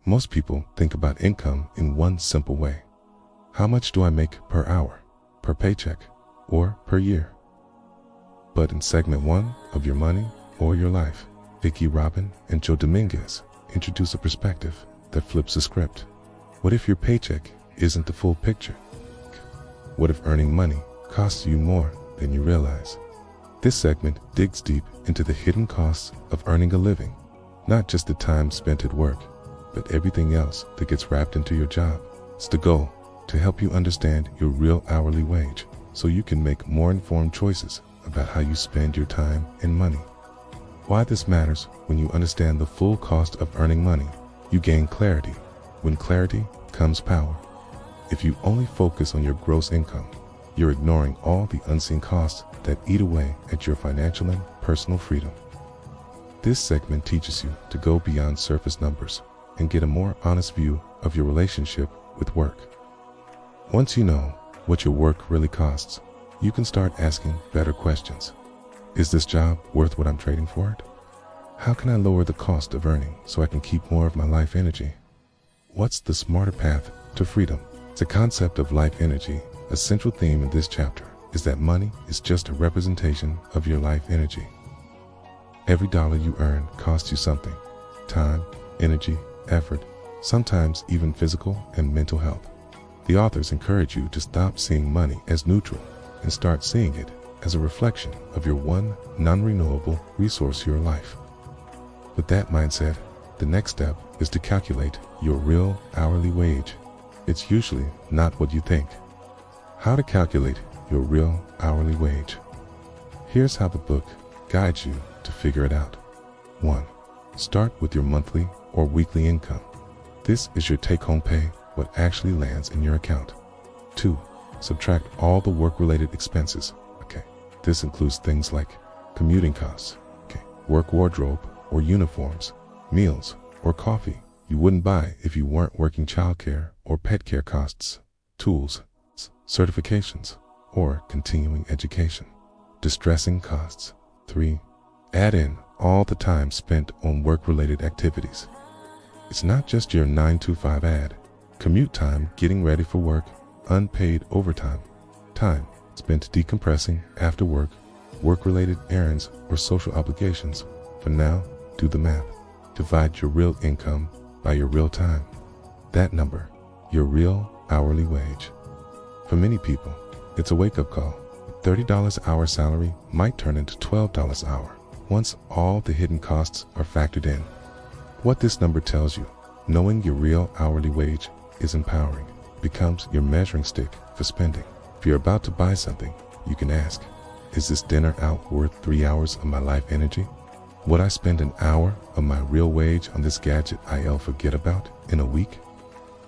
Most people think about income in one simple way. How much do I make per hour, per paycheck, or per year? But in segment 1 of Your Money or Your Life, Vicki, Robin, and Joe Dominguez introduce a perspective that flips the script. What if your paycheck isn't the full picture? What if earning money costs you more than you realize? This segment digs deep into the hidden costs of earning a living, not just the time spent at work, but everything else that gets wrapped into your job. It's the goal to help you understand your real hourly wage so you can make more informed choices about how you spend your time and money. Why this matters: when you understand the full cost of earning money, you gain clarity. When clarity comes power. If you only focus on your gross income, you're ignoring all the unseen costs that eat away at your financial and personal freedom. This segment teaches you to go beyond surface numbers and get a more honest view of your relationship with work. Once you know what your work really costs, you can start asking better questions. Is this job worth what I'm trading for it? How can I lower the cost of earning so I can keep more of my life energy? What's the smarter path to freedom? The concept of life energy, a central theme in this chapter, is that money is just a representation of your life energy. Every dollar you earn costs you something: time, energy, effort, sometimes even physical and mental health. The authors encourage you to stop seeing money as neutral and start seeing it as a reflection of your one non-renewable resource, your life. With that mindset, the next step is to calculate your real hourly wage. It's usually not what you think. How to calculate your real hourly wage. Here's how the book guides you to figure it out. 1. Start with your monthly or weekly income. This is your take-home pay, what actually lands in your account. 2. Subtract all the work-related expenses. This includes things like commuting costs, work wardrobe or uniforms, meals or coffee you wouldn't buy if you weren't working, childcare or pet care costs, tools, certifications, or continuing education. Distressing costs. 3. Add in all the time spent on work-related activities. It's not just your 9-to-5 ad, commute time getting ready for work, unpaid overtime, time spent decompressing after work, work-related errands or social obligations. For now, do the math. Divide your real income by your real time. That number, your real hourly wage. For many people, it's a wake-up call. A $30 an hour salary might turn into $12 an hour once all the hidden costs are factored in. What this number tells you: knowing your real hourly wage is empowering, becomes your measuring stick for spending. If you're about to buy something, you can ask, is this dinner out worth 3 hours of my life energy? Would I spend an hour of my real wage on this gadget I'll forget about in a week?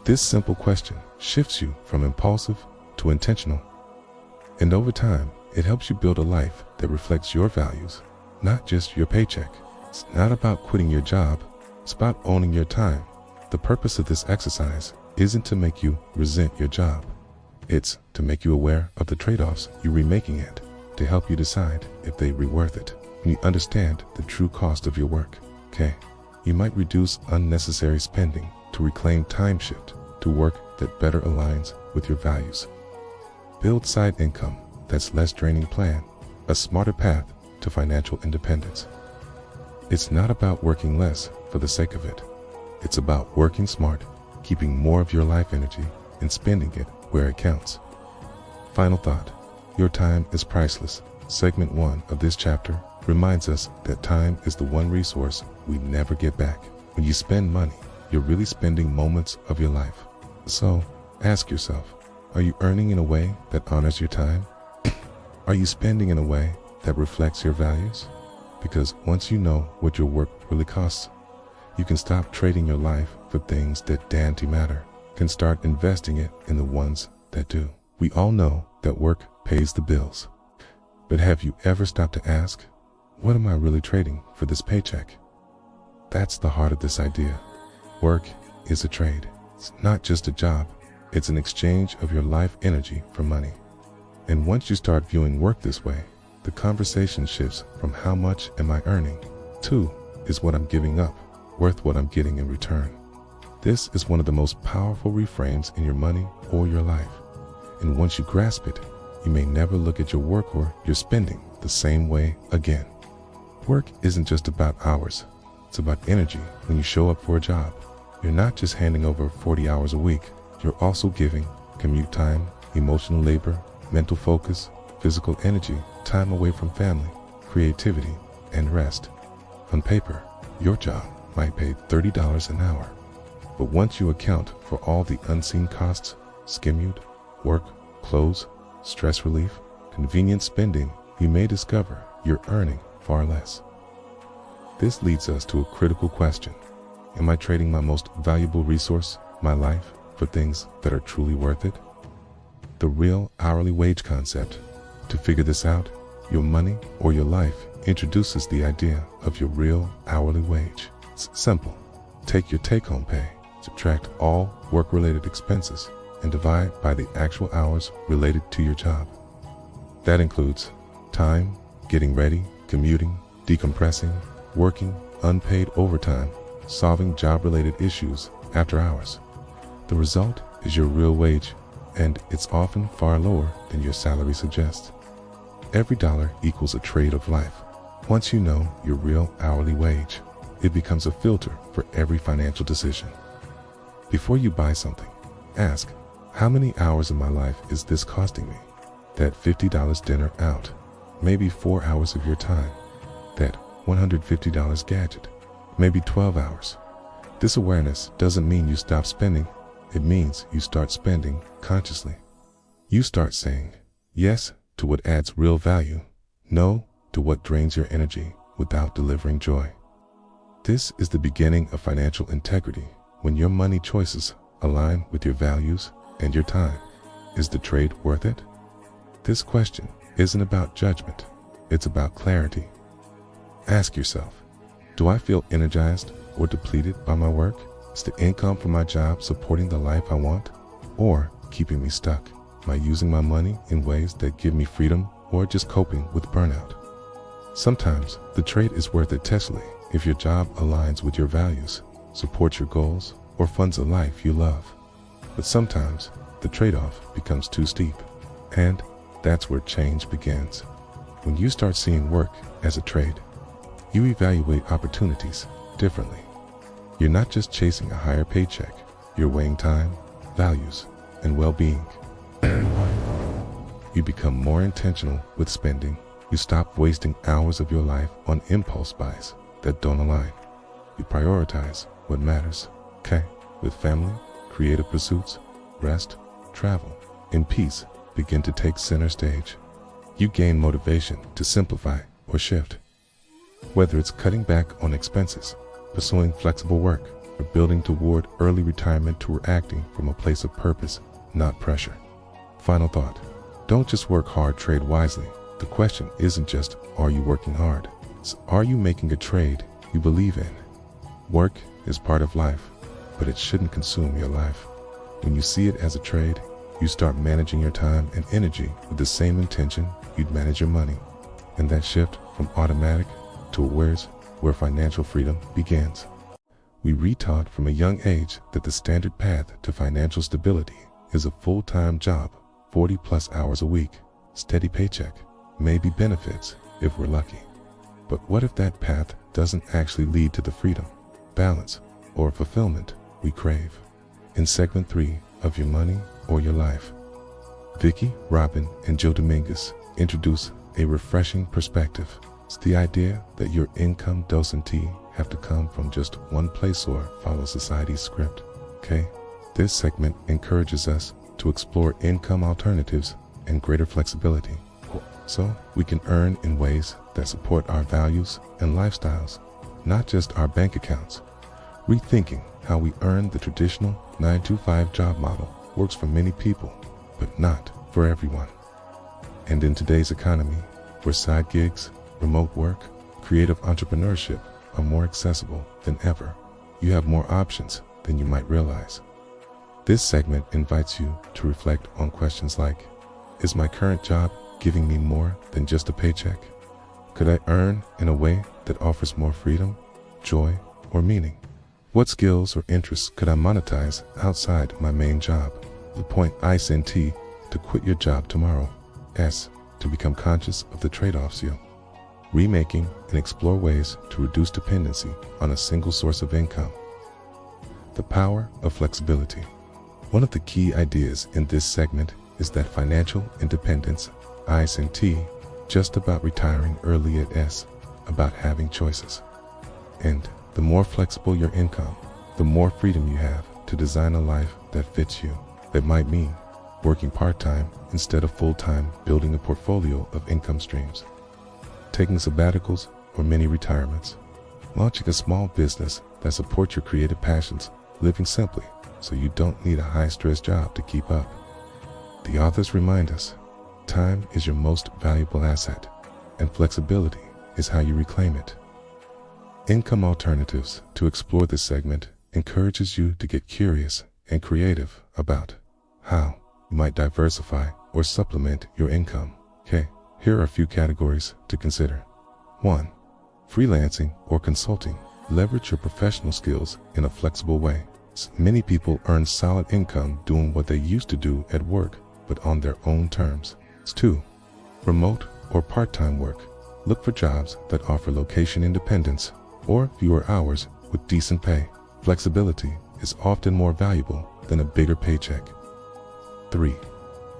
This simple question shifts you from impulsive to intentional. And over time, it helps you build a life that reflects your values, not just your paycheck. It's not about quitting your job, it's about owning your time. The purpose of this exercise isn't to make you resent your job. It's to make you aware of the trade-offs you're remaking it, to help you decide if they were worth it. When you understand the true cost of your work, you might reduce unnecessary spending to reclaim time, shift to work that better aligns with your values. Build side income that's less draining. Plan a smarter path to financial independence. It's not about working less for the sake of it. It's about working smart, keeping more of your life energy and spending it where it counts. Final thought: your time is priceless. Segment 1 of this chapter reminds us that time is the one resource we never get back. When you spend money, you're really spending moments of your life. So ask yourself, are you earning in a way that honors your time? Are you spending in a way that reflects your values? Because once you know what your work really costs, you can stop trading your life for things that don't matter, can start investing it in the ones that do. We all know that work pays the bills. But have you ever stopped to ask, what am I really trading for this paycheck? That's the heart of this idea. Work is a trade. It's not just a job. It's an exchange of your life energy for money. And once you start viewing work this way, the conversation shifts from how much am I earning to, is what I'm giving up worth what I'm getting in return? This is one of the most powerful reframes in your money or your life. And once you grasp it, you may never look at your work or your spending the same way again. Work isn't just about hours. It's about energy. When you show up for a job, you're not just handing over 40 hours a week. You're also giving commute time, emotional labor, mental focus, physical energy, time away from family, creativity, and rest. On paper, your job might pay $30 an hour. But once you account for all the unseen costs, commute, work, clothes, stress relief, convenience spending, you may discover you're earning far less. This leads us to a critical question. Am I trading my most valuable resource, my life, for things that are truly worth it? The real hourly wage concept. To figure this out, your money or your life introduces the idea of your real hourly wage. It's simple. Take your take-home pay, subtract all work-related expenses, and divide by the actual hours related to your job. That includes time, getting ready, commuting, decompressing, working, unpaid overtime, solving job-related issues after hours. The result is your real wage, and it's often far lower than your salary suggests. Every dollar equals a trade of life. Once you know your real hourly wage, it becomes a filter for every financial decision. Before you buy something, ask, how many hours of my life is this costing me? That $50 dinner out, maybe 4 hours of your time. That $150 gadget, maybe 12 hours. This awareness doesn't mean you stop spending. It means you start spending consciously. You start saying yes to what adds real value, no to what drains your energy without delivering joy. This is the beginning of financial integrity, when your money choices align with your values and your time. Is the trade worth it? This question isn't about judgment, it's about clarity. Ask yourself, do I feel energized or depleted by my work? Is the income from my job supporting the life I want, or keeping me stuck? Am I using my money in ways that give me freedom, or just coping with burnout? Sometimes the trade is worth it testily if your job aligns with your values, supports your goals, or funds a life you love. But sometimes the trade-off becomes too steep, and that's where change begins. When you start seeing work as a trade, you evaluate opportunities differently. You're not just chasing a higher paycheck, you're weighing time, values, and well-being. You become more intentional with spending. You stop wasting hours of your life on impulse buys that don't align. You prioritize what matters, okay? With family, creative pursuits, rest, travel, and peace begin to take center stage. You gain motivation to simplify or shift. Whether it's cutting back on expenses, pursuing flexible work, or building toward early retirement to acting from a place of purpose, not pressure. Final thought. Don't just work hard, trade wisely. The question isn't just, are you working hard? It's, are you making a trade you believe in? Work is part of life, but it shouldn't consume your life. When you see it as a trade, you start managing your time and energy with the same intention you'd manage your money. And that shift from automatic to awareness where financial freedom begins. We retaught from a young age that the standard path to financial stability is a full-time job, 40+ hours a week, steady paycheck, maybe benefits if we're lucky. But what if that path doesn't actually lead to the freedom, balance, or fulfillment we crave? In segment 3 of Your Money or Your Life, Vicki, Robin, and Joe Dominguez introduce a refreshing perspective. It's the idea that your income doesn't have to come from just one place or follow society's script, okay? This segment encourages us to explore income alternatives and greater flexibility, so we can earn in ways that support our values and lifestyles, not just our bank accounts. Rethinking how we earn. The traditional 9-to-5 job model works for many people, but not for everyone. And in today's economy, where side gigs, remote work, creative entrepreneurship are more accessible than ever, you have more options than you might realize. This segment invites you to reflect on questions like, is my current job giving me more than just a paycheck? Could I earn in a way that offers more freedom, joy, or meaning? What skills or interests could I monetize outside my main job? The point isn't to quit your job tomorrow. S. To become conscious of the trade-offs you remaking and explore ways to reduce dependency on a single source of income. The power of flexibility. One of the key ideas in this segment is that financial independence isn't just about retiring early, it's about having choices. And the more flexible your income, the more freedom you have to design a life that fits you. That might mean working part-time instead of full-time, building a portfolio of income streams, taking sabbaticals or mini retirements, launching a small business that supports your creative passions, living simply so you don't need a high-stress job to keep up. The authors remind us, time is your most valuable asset, and flexibility is how you reclaim it. Income Alternatives to explore this segment encourages you to get curious and creative about how you might diversify or supplement your income. Okay, here are a few categories to consider. 1. Freelancing or consulting. Leverage your professional skills in a flexible way. Many people earn solid income doing what they used to do at work, but on their own terms. 2. Remote or part-time work. Look for jobs that offer location independence or fewer hours with decent pay. Flexibility is often more valuable than a bigger paycheck. 3.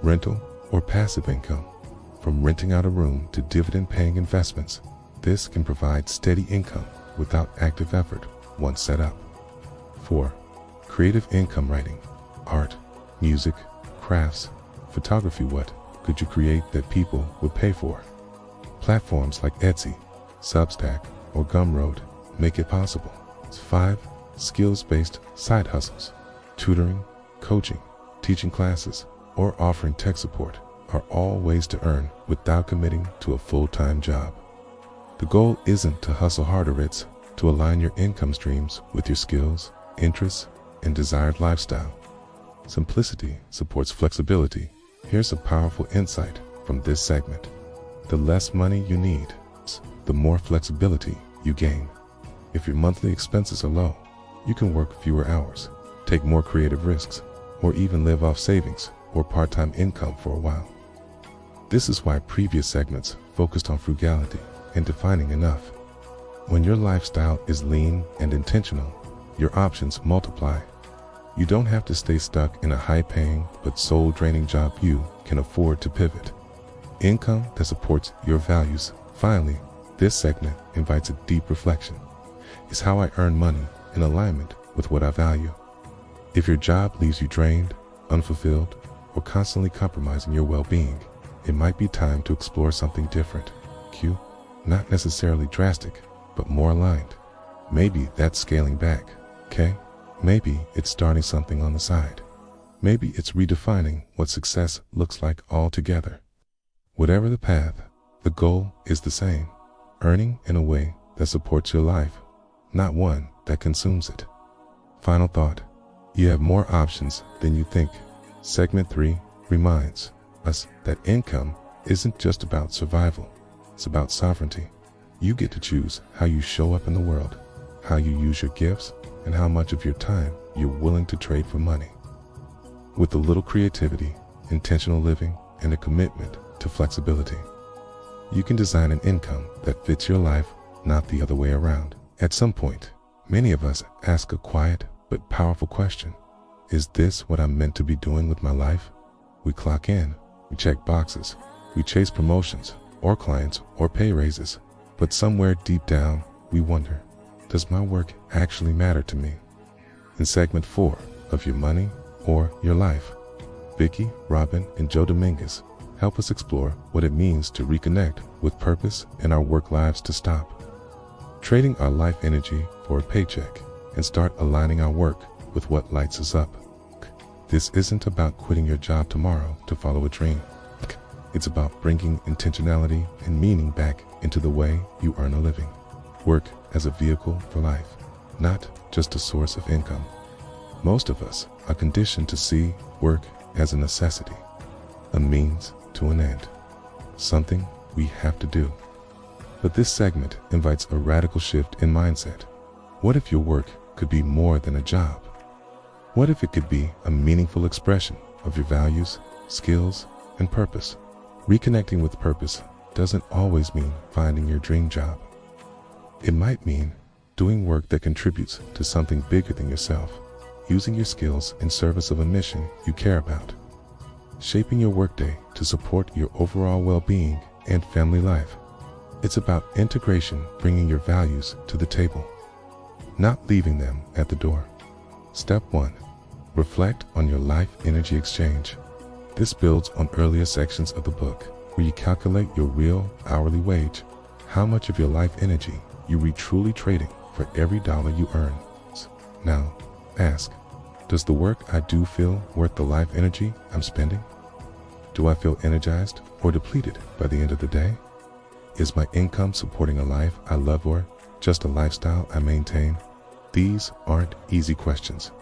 Rental or passive income. From renting out a room to dividend-paying investments, this can provide steady income without active effort once set up. 4. Creative income writing. Art, music, crafts, photography. What could you create that people would pay for? Platforms like Etsy, Substack, or Gumroad make it possible. 5. Skills-based side hustles. Tutoring, coaching, teaching classes, or offering tech support are all ways to earn without committing to a full-time job. The goal isn't to hustle harder, it's to align your income streams with your skills, interests, and desired lifestyle. Simplicity supports flexibility. Here's a powerful insight from this segment. The less money you need, the more flexibility you gain. If your monthly expenses are low, you can work fewer hours, take more creative risks, or even live off savings or part-time income for a while. This is why previous segments focused on frugality and defining enough. When your lifestyle is lean and intentional, your options multiply. You don't have to stay stuck in a high-paying but soul-draining job. You can afford to pivot. Income that supports your values. Finally, this segment invites a deep reflection. Is how I earn money in alignment with what I value? If your job leaves you drained, unfulfilled, or constantly compromising your well-being, it might be time to explore something different. Q. Not necessarily drastic, but more aligned. Maybe that's scaling back. K. Maybe it's starting something on the side. Maybe it's redefining what success looks like altogether. Whatever the path, the goal is the same. Earning in a way that supports your life, not one that consumes it. Final thought. You have more options than you think. Segment 3 reminds us that income isn't just about survival. It's about sovereignty. You get to choose how you show up in the world, how you use your gifts, and how much of your time you're willing to trade for money. With a little creativity, intentional living, and a commitment to flexibility, you can design an income that fits your life, not the other way around. At some point, many of us ask a quiet but powerful question. Is this what I'm meant to be doing with my life? We clock in, we check boxes, we chase promotions, or clients, or pay raises. But somewhere deep down, we wonder, does my work actually matter to me? In segment 4 of Your Money or Your Life, Vicki, Robin, and Joe Dominguez help us explore what it means to reconnect with purpose in our work lives, to stop trading our life energy for a paycheck and start aligning our work with what lights us up. This isn't about quitting your job tomorrow to follow a dream. It's about bringing intentionality and meaning back into the way you earn a living. Work as a vehicle for life, not just a source of income. Most of us are conditioned to see work as a necessity, a means to an end, something we have to do. But this segment invites a radical shift in mindset. What if your work could be more than a job? What if it could be a meaningful expression of your values, skills, and purpose? Reconnecting with purpose doesn't always mean finding your dream job. It might mean doing work that contributes to something bigger than yourself, using your skills in service of a mission you care about, shaping your workday to support your overall well-being and family life. It's about integration, bringing your values to the table, not leaving them at the door. Step 1. Reflect on your life energy exchange. This builds on earlier sections of the book, where you calculate your real hourly wage, how much of your life energy you are truly trading for every dollar you earn. Now, ask, does the work I do feel worth the life energy I'm spending? Do I feel energized or depleted by the end of the day? Is my income supporting a life I love or just a lifestyle I maintain? These aren't easy questions,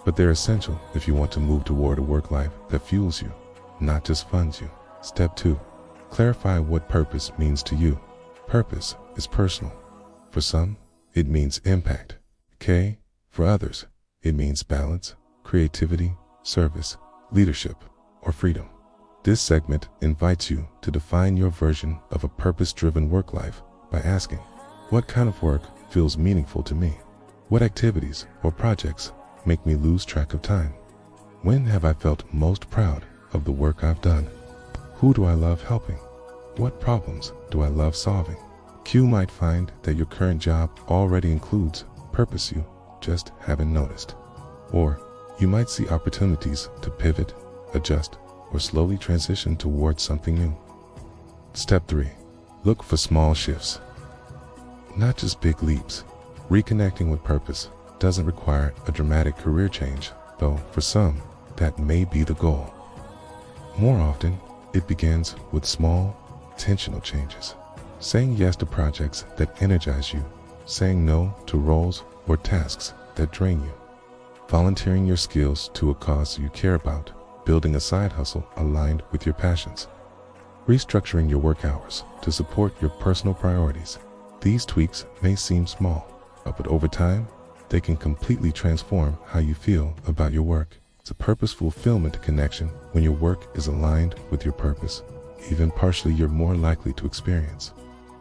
but they're essential if you want to move toward a work life that fuels you, not just funds you. Step 2. Clarify what purpose means to you. Purpose is personal. For some, it means impact. For others, it means balance, creativity, service, leadership, or freedom. This segment invites you to define your version of a purpose-driven work life by asking, what kind of work feels meaningful to me? What activities or projects make me lose track of time? When have I felt most proud of the work I've done? Who do I love helping? What problems do I love solving? You might find that your current job already includes purpose you just haven't noticed. Or you might see opportunities to pivot, adjust, or slowly transition towards something new. Step 3. Look for small shifts, not just big leaps. Reconnecting with purpose doesn't require a dramatic career change, though for some, that may be the goal. More often, it begins with small, intentional changes. Saying yes to projects that energize you, saying no to roles or tasks that drain you, volunteering your skills to a cause you care about, building a side hustle aligned with your passions, restructuring your work hours to support your personal priorities. These tweaks may seem small, but over time, they can completely transform how you feel about your work. It's a purposeful fulfillment connection. When your work is aligned with your purpose, even partially, you're more likely to experience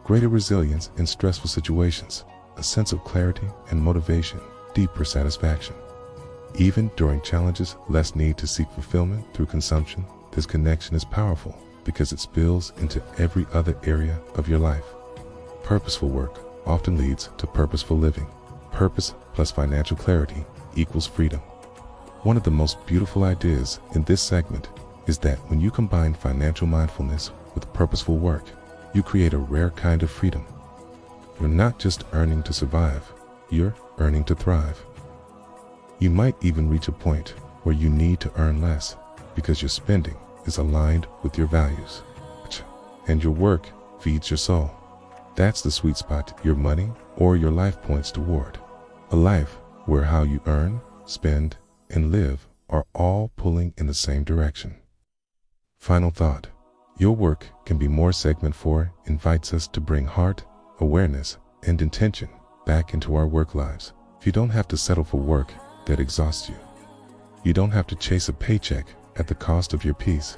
greater resilience in stressful situations, a sense of clarity and motivation, deeper satisfaction. Even during challenges, less need to seek fulfillment through consumption. This connection is powerful because it spills into every other area of your life. Purposeful work often leads to purposeful living. Purpose plus financial clarity equals freedom. One of the most beautiful ideas in this segment is that when you combine financial mindfulness with purposeful work, you create a rare kind of freedom. You're not just earning to survive, you're earning to thrive. You might even reach a point where you need to earn less because your spending is aligned with your values, and your work feeds your soul. That's the sweet spot your money or your life points toward. A life where how you earn, spend, and live are all pulling in the same direction. Final thought. Your work can be more. Segment 4 invites us to bring heart, awareness, and intention back into our work lives. You don't have to settle for work that exhausts you. You don't have to chase a paycheck at the cost of your peace.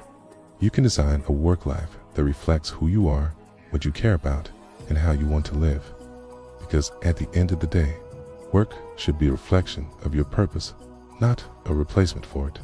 You can design a work life that reflects who you are, what you care about, and how you want to live. Because at the end of the day, work should be a reflection of your purpose, not a replacement for it.